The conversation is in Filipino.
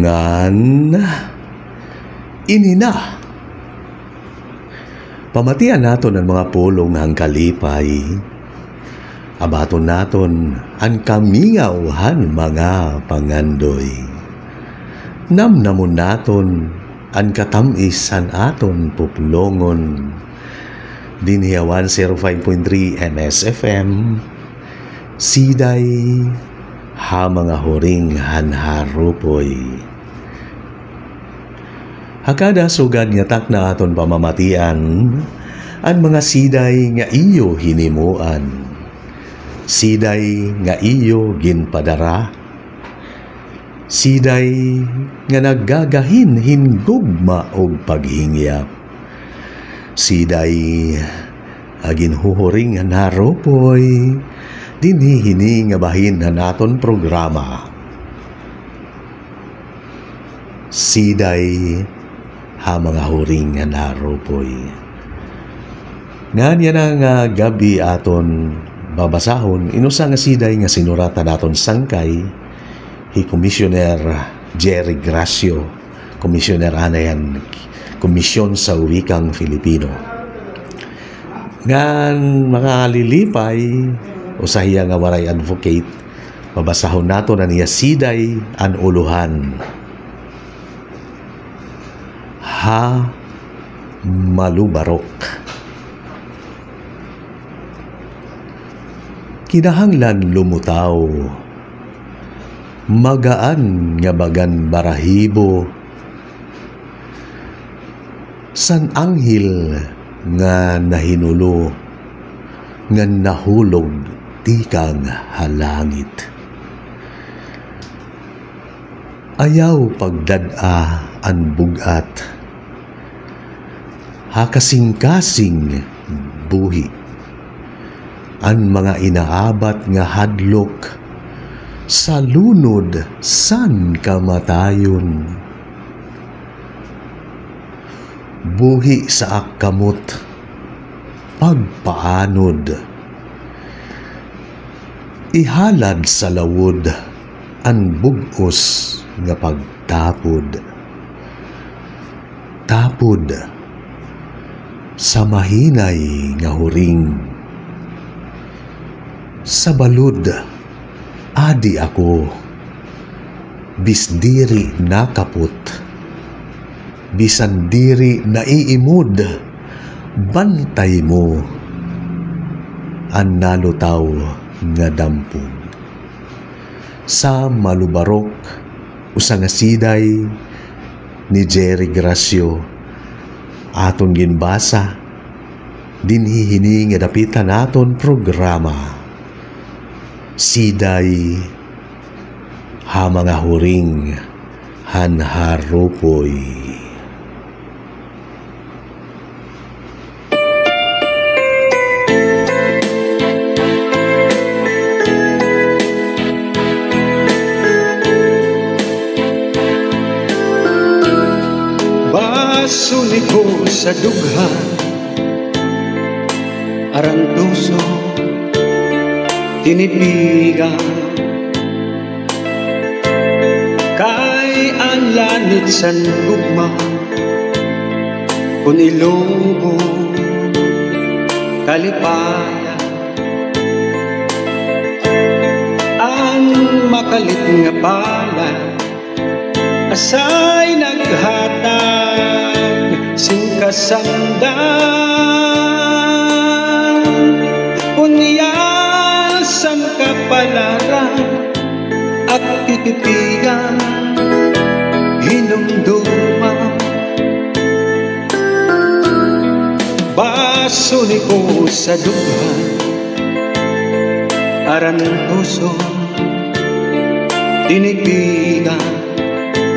ngan inina. Pamatian naton ang mga pulong ng kalipay. Abaton naton ang kamingawhan mga pangandoy. Namnamon naton ang katamisan aton puplongon. Dinhiyawan 05.3 MSFM. Siday ha mga huring hanharupoy. Hakada sugad nga tak na aton pamamatian ang mga siday nga iyo hinimuan. Siday nga iyo ginpadara. Siday nga naggagahin hingugma og paghingyap. Siday agin huhuring hanharupoy. Dinihini nga bahin na naton programa. Siday ha mga huring nga narupoy. Nga nga gabi aton babasahon, inusa nga siday nga sinurata naton sangkay, hi Commissioner Jerry Gracio, Commissioner anayan, Komisyon sa Wikang Filipino. Ngan mga lilipay, usahiya nga waray advocate, babasahon nato na niya siday an uluhan. Ha malubarok. Kinahanglan lumutaw, magaan nga bagan barahibo, san anghel nga nahinulo, nga nahulog tikang halangit. Ayaw pagdada an bugat, hakasing-kasing buhi, an mga inaabat nga hadlok, sa lunod san kamatayon. Buhi sa akkamot, pagpaanod, ihalad sa lawod, an bugos nga pagtapod. Tapod sa mahinay nga huring. Sa balud, adi ako, bisdiri nakaput, bisan diri naiimod, bantay mo, an nalutaw nga dampog. Sa malubarok, usa nga siday ni Jerry Gracio, aton ginbasa, dinhihini nga dapitan naton programa. Siday ha mga huring hanharupoy. Basuni ko sa dughan, arantuso tinipigan, kay ang lanit san gugma, kun ilubo kalipaya, ang makalit nga pala, asay naghatag sing kasamdan, unyal san kapalaran at titipigan hinumduman. Basuni ko sa dughan, aran puso tinipigan,